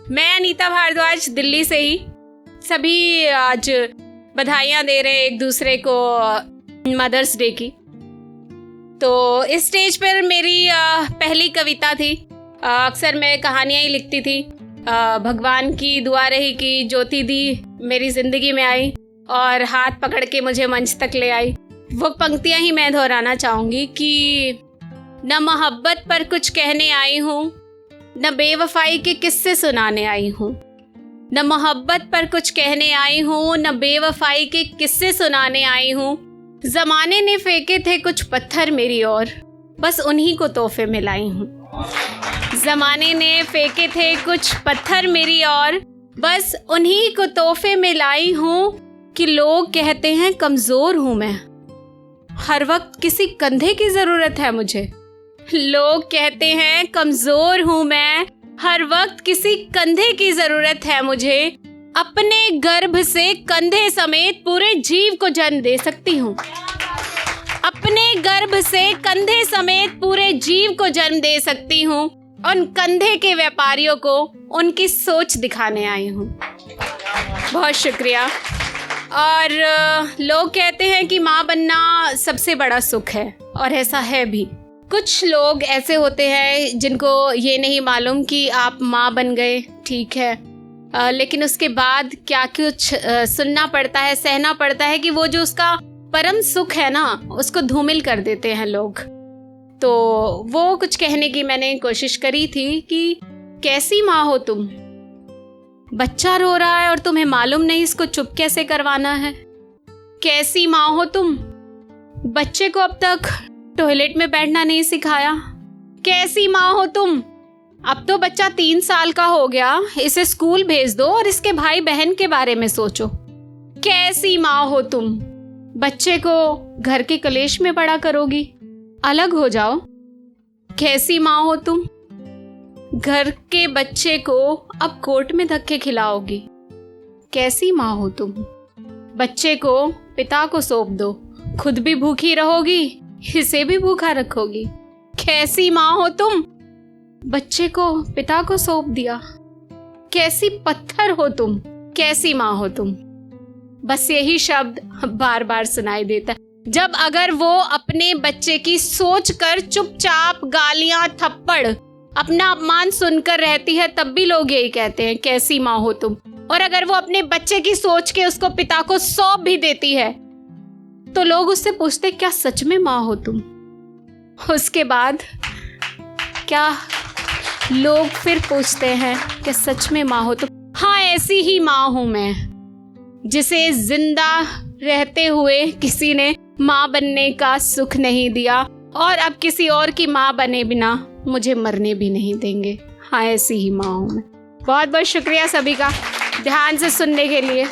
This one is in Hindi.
मैं अनीता भारद्वाज दिल्ली से ही। सभी आज बधाइयाँ दे रहे हैं एक दूसरे को मदर्स डे की। तो इस स्टेज पर मेरी पहली कविता थी। अक्सर मैं कहानियाँ ही लिखती थी। भगवान की दुआ रही कि ज्योति दी मेरी ज़िंदगी में आई और हाथ पकड़ के मुझे मंच तक ले आई। वो पंक्तियाँ ही मैं दोहराना चाहूँगी कि न मोहब्बत पर कुछ कहने आई हूँ, न बेवफाई के किस्से सुनाने आई हूँ। न मोहब्बत पर कुछ कहने आई हूँ, न बेवफाई के किस्से सुनाने आई हूँ। ज़माने ने फेंके थे कुछ पत्थर मेरी ओर, बस उन्हीं को तोहफे में लाई हूँ। ज़माने ने फेंके थे कुछ पत्थर मेरी ओर, बस उन्हीं को तोहफे में लाई हूँ। कि लोग कहते हैं कमज़ोर हूँ मैं, हर वक्त किसी कंधे की ज़रूरत है मुझे। लोग कहते हैं कमज़ोर हूँ मैं, हर वक्त किसी कंधे की ज़रूरत है मुझे। अपने गर्भ से कंधे समेत पूरे जीव को जन्म दे सकती हूँ। अपने गर्भ से कंधे समेत पूरे जीव को जन्म दे सकती हूँ। उन कंधे के व्यापारियों को उनकी सोच दिखाने आई हूँ। बहुत शुक्रिया। और लोग कहते हैं कि माँ बनना सबसे बड़ा सुख है, और ऐसा है भी। कुछ लोग ऐसे होते हैं जिनको ये नहीं मालूम कि आप माँ बन गए, ठीक है, लेकिन उसके बाद क्या कुछ सुनना पड़ता है, सहना पड़ता है कि वो जो उसका परम सुख है ना, उसको धूमिल कर देते हैं लोग। तो वो कुछ कहने की मैंने कोशिश करी थी कि कैसी माँ हो तुम, बच्चा रो रहा है और तुम्हें मालूम नहीं इसको चुप कैसे करवाना है। कैसी माँ हो तुम, बच्चे को अब तक टॉयलेट में बैठना नहीं सिखाया। कैसी माँ हो तुम, अब तो बच्चा 3 साल का हो गया, इसे स्कूल भेज दो और इसके भाई बहन के बारे में सोचो। कैसी माँ हो तुम, बच्चे को घर के कलेश में बड़ा करोगी, अलग हो जाओ। कैसी माँ हो तुम, घर के बच्चे को अब कोर्ट में धक्के खिलाओगी। कैसी माँ हो तुम, बच्चे को पिता को सौंप दो, खुद भी भूखी रहोगी, इसे भी भूखा रखोगी। कैसी माँ हो तुम, बच्चे को पिता को सौंप दिया। कैसी पत्थर हो तुम, कैसी माँ हो तुम। बस यही शब्द बार बार सुनाई देता जब अगर वो अपने बच्चे की सोच कर चुपचाप गालियां थप्पड़ अपना अपमान सुनकर रहती है, तब भी लोग यही कहते हैं कैसी माँ हो तुम। और अगर वो अपने बच्चे की सोच के उसको पिता को सौंप भी देती है तो लोग उससे पूछते क्या सच में माँ हो तुम। उसके बाद क्या लोग फिर पूछते हैं कि सच में माँ हो तुम। हाँ, ऐसी ही माँ हूं मैं, जिसे जिंदा रहते हुए किसी ने माँ बनने का सुख नहीं दिया और अब किसी और की माँ बने बिना मुझे मरने भी नहीं देंगे। हाँ, ऐसी ही माँ हूँ मैं। बहुत बहुत शुक्रिया सभी का ध्यान से सुनने के लिए।